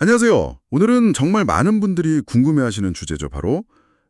안녕하세요. 오늘은 정말 많은 분들이 궁금해하시는 주제죠. 바로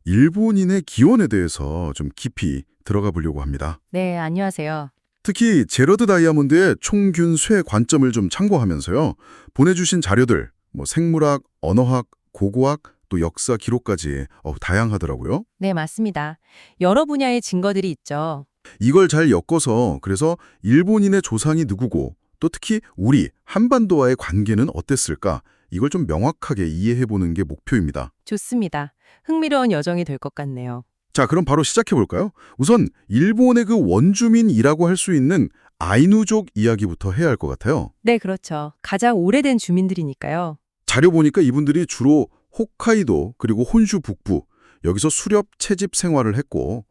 일본인의 기원에 대해서 좀 깊이 들어가 보려고 합니다. 네, 안녕하세요. 특히 제러드 다이아몬드의 총균 쇠 관점을 좀 참고하면서요. 보내주신 자료들, 생물학, 언어학, 고고학, 또 역사 기록까지 다양하더라고요. 네, 맞습니다. 여러 분야의 증거들이 있죠. 이걸 잘 엮어서 그래서 일본인의 조상이 누구고 또 특히 우리 한반도와의 관계는 어땠을까? 이걸 좀 명확하게 이해해보는 게 목표입니다. 좋습니다. 흥미로운 여정이 될 것 같네요. 자, 그럼 바로 시작해볼까요? 우선 일본의 그 원주민이라고 할 수 있는 아이누족 이야기부터 해야 할 것 같아요. 네, 그렇죠. 가장 오래된 주민들이니까요. 자료 보니까 이분들이 주로 홋카이도 그리고 혼슈 북부 여기서 수렵 채집 생활을 했고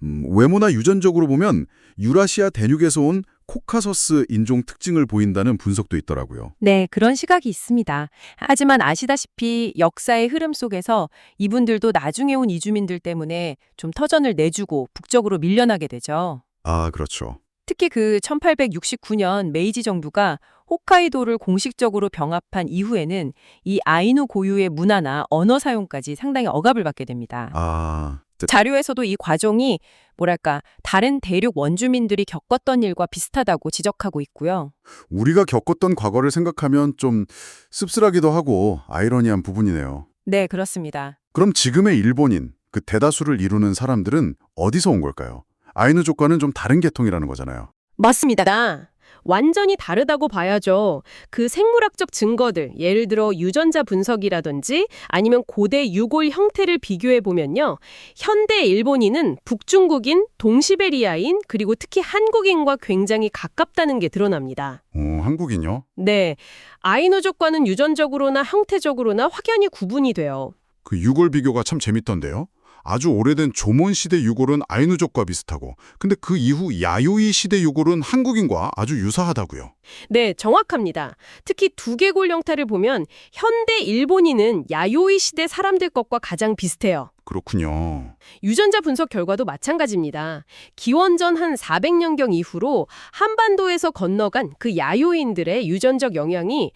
외모나 유전적으로 보면 유라시아 대륙에서 온 코카서스 인종 특징을 보인다는 분석도 있더라고요. 네, 그런 시각이 있습니다. 하지만 아시다시피 역사의 흐름 속에서 이분들도 나중에 온 이주민들 때문에 좀 터전을 내주고 북쪽으로 밀려나게 되죠. 아, 그렇죠. 특히 그 1869년 메이지 정부가 홋카이도를 공식적으로 병합한 이후에는 이 아이누 고유의 문화나 언어 사용까지 상당히 억압을 받게 됩니다. 아, 자료에서도 이 과정이 뭐랄까 다른 대륙 원주민들이 겪었던 일과 비슷하다고 지적하고 있고요. 우리가 겪었던 과거를 생각하면 좀 씁쓸하기도 하고 아이러니한 부분이네요. 네, 그렇습니다. 그럼 지금의 일본인, 그 대다수를 이루는 사람들은 어디서 온 걸까요? 아이누족과는 좀 다른 계통이라는 거잖아요. 맞습니다. 완전히 다르다고 봐야죠. 그 생물학적 증거들, 예를 들어 유전자 분석이라든지 아니면 고대 유골 형태를 비교해 보면요. 현대 일본인은 북중국인, 동시베리아인, 그리고 특히 한국인과 굉장히 가깝다는 게 드러납니다. 한국인요? 네, 아이누족과는 유전적으로나 형태적으로나 확연히 구분이 돼요. 그 유골 비교가 참 재밌던데요. 아주 오래된 조몬 시대 유골은 아이누족과 비슷하고 근데 그 이후 야요이 시대 유골은 한국인과 아주 유사하다고요. 네, 정확합니다. 특히 두개골 형태를 보면 현대 일본인은 야요이 시대 사람들 것과 가장 비슷해요. 그렇군요. 유전자 분석 결과도 마찬가지입니다. 기원전 한 400년경 이후로 한반도에서 건너간 그 야요인들의 유전적 영향이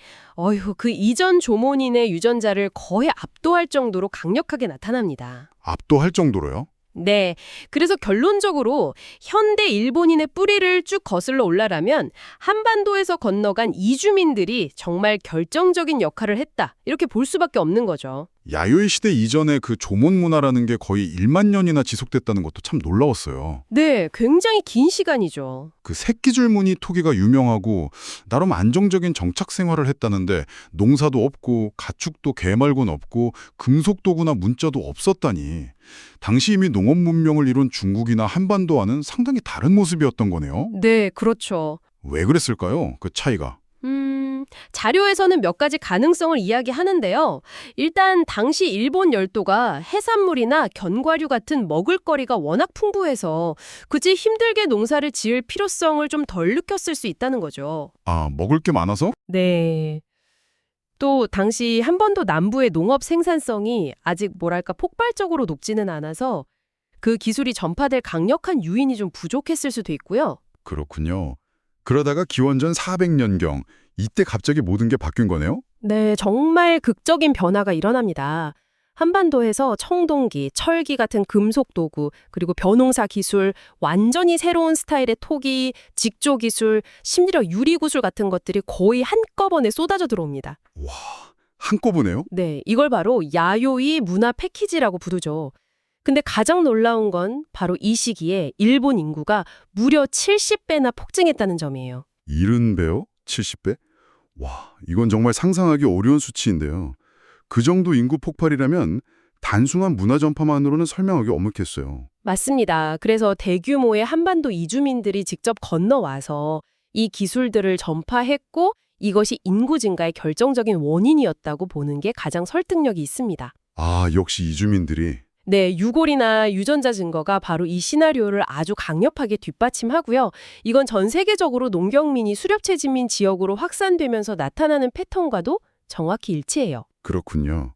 그 이전 조몬인의 유전자를 거의 압도할 정도로 강력하게 나타납니다. 압도할 정도로요? 네, 그래서 결론적으로 현대 일본인의 뿌리를 쭉 거슬러 올라가면 한반도에서 건너간 이주민들이 정말 결정적인 역할을 했다. 이렇게 볼 수밖에 없는 거죠. 야요이 시대 이전에 그 조몬 문화라는 게 거의 1만 년이나 지속됐다는 것도 참 놀라웠어요. 네, 굉장히 긴 시간이죠. 그 새끼줄무늬 토기가 유명하고 나름 안정적인 정착 생활을 했다는데 농사도 없고 가축도 개 말고는 없고 금속 도구나 문자도 없었다니. 당시 이미 농업 문명을 이룬 중국이나 한반도와는 상당히 다른 모습이었던 거네요. 네, 그렇죠. 왜 그랬을까요? 그 차이가. 자료에서는 몇 가지 가능성을 이야기하는데요. 일단 당시 일본 열도가 해산물이나 견과류 같은 먹을거리가 워낙 풍부해서 굳이 힘들게 농사를 지을 필요성을 좀 덜 느꼈을 수 있다는 거죠. 아, 먹을 게 많아서? 네. 또 당시 한반도 남부의 농업 생산성이 아직 폭발적으로 높지는 않아서 그 기술이 전파될 강력한 유인이 좀 부족했을 수도 있고요. 그렇군요. 그러다가 기원전 400년경 이때 갑자기 모든 게 바뀐 거네요? 네, 정말 극적인 변화가 일어납니다. 한반도에서 청동기, 철기 같은 금속 도구, 그리고 벼농사 기술, 완전히 새로운 스타일의 토기, 직조 기술, 심지어 유리 구슬 같은 것들이 거의 한꺼번에 쏟아져 들어옵니다. 와, 한꺼번에요? 네, 이걸 바로 야요이 문화 패키지라고 부르죠. 근데 가장 놀라운 건 바로 이 시기에 일본 인구가 무려 70배나 폭증했다는 점이에요. 70배요? 70배? 와, 이건 정말 상상하기 어려운 수치인데요. 그 정도 인구 폭발이라면 단순한 문화 전파만으로는 설명하기 어렵겠어요. 맞습니다. 그래서 대규모의 한반도 이주민들이 직접 건너와서 이 기술들을 전파했고 이것이 인구 증가의 결정적인 원인이었다고 보는 게 가장 설득력이 있습니다. 아, 역시 이주민들이. 네, 유골이나 유전자 증거가 바로 이 시나리오를 아주 강력하게 뒷받침하고요. 이건 전 세계적으로 농경민이 수렵채집민 지역으로 확산되면서 나타나는 패턴과도 정확히 일치해요. 그렇군요.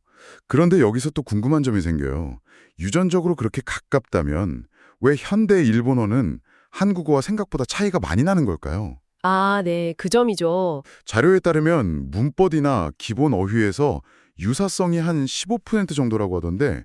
그런데 여기서 또 궁금한 점이 생겨요. 유전적으로 그렇게 가깝다면 왜 현대 일본어는 한국어와 생각보다 차이가 많이 나는 걸까요? 아, 네. 그 점이죠. 자료에 따르면 문법이나 기본 어휘에서 유사성이 한 15% 정도라고 하던데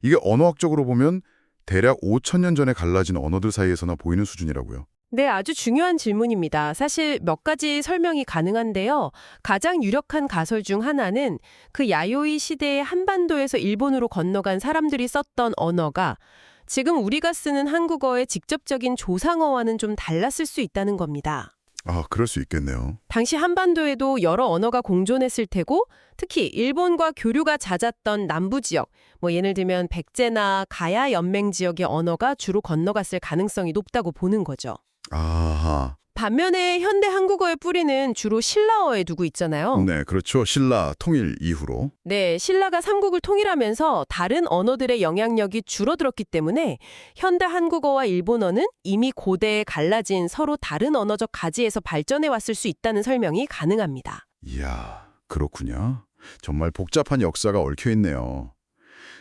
이게 언어학적으로 보면 대략 5,000년 전에 갈라진 언어들 사이에서나 보이는 수준이라고요. 네, 아주 중요한 질문입니다. 사실 몇 가지 설명이 가능한데요. 가장 유력한 가설 중 하나는 그 야요이 시대에 한반도에서 일본으로 건너간 사람들이 썼던 언어가 지금 우리가 쓰는 한국어의 직접적인 조상어와는 좀 달랐을 수 있다는 겁니다. 아, 그럴 수 있겠네요. 당시 한반도에도 여러 언어가 공존했을 테고 특히 일본과 교류가 잦았던 남부 지역, 예를 들면 백제나 가야 연맹 지역의 언어가 주로 건너갔을 가능성이 높다고 보는 거죠. 아하. 반면에 현대 한국어의 뿌리는 주로 신라어에 두고 있잖아요. 네, 그렇죠. 신라 통일 이후로. 네, 신라가 삼국을 통일하면서 다른 언어들의 영향력이 줄어들었기 때문에 현대 한국어와 일본어는 이미 고대에 갈라진 서로 다른 언어적 가지에서 발전해 왔을 수 있다는 설명이 가능합니다. 이야, 그렇군요. 정말 복잡한 역사가 얽혀 있네요.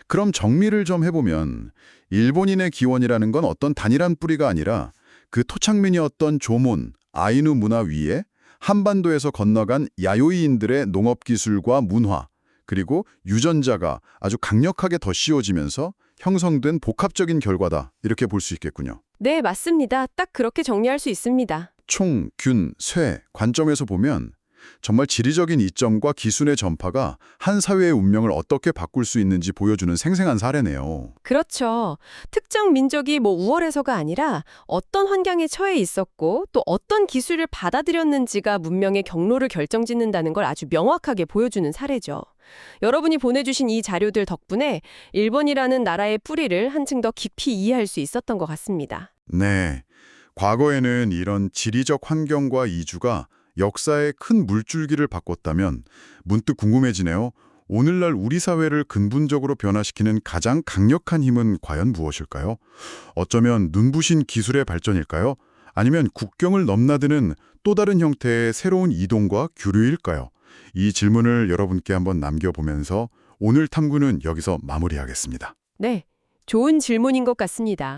그럼 정리를 좀 해보면 일본인의 기원이라는 건 어떤 단일한 뿌리가 아니라 그 토착민이었던 조몬, 아이누 문화 위에 한반도에서 건너간 야요이인들의 농업기술과 문화, 그리고 유전자가 아주 강력하게 덧씌워지면서 형성된 복합적인 결과다. 이렇게 볼 수 있겠군요. 네, 맞습니다. 딱 그렇게 정리할 수 있습니다. 총, 균, 쇠 관점에서 보면 정말 지리적인 이점과 기순의 전파가 한 사회의 운명을 어떻게 바꿀 수 있는지 보여주는 생생한 사례네요. 그렇죠. 특정 민족이 우월해서가 아니라 어떤 환경에 처해 있었고 또 어떤 기술을 받아들였는지가 문명의 경로를 결정짓는다는 걸 아주 명확하게 보여주는 사례죠. 여러분이 보내주신 이 자료들 덕분에 일본이라는 나라의 뿌리를 한층 더 깊이 이해할 수 있었던 것 같습니다. 네, 과거에는 이런 지리적 환경과 이주가 역사의 큰 물줄기를 바꿨다면 문득 궁금해지네요. 오늘날 우리 사회를 근본적으로 변화시키는 가장 강력한 힘은 과연 무엇일까요? 어쩌면 눈부신 기술의 발전일까요? 아니면 국경을 넘나드는 또 다른 형태의 새로운 이동과 교류일까요? 이 질문을 여러분께 한번 남겨보면서 오늘 탐구는 여기서 마무리하겠습니다. 네, 좋은 질문인 것 같습니다.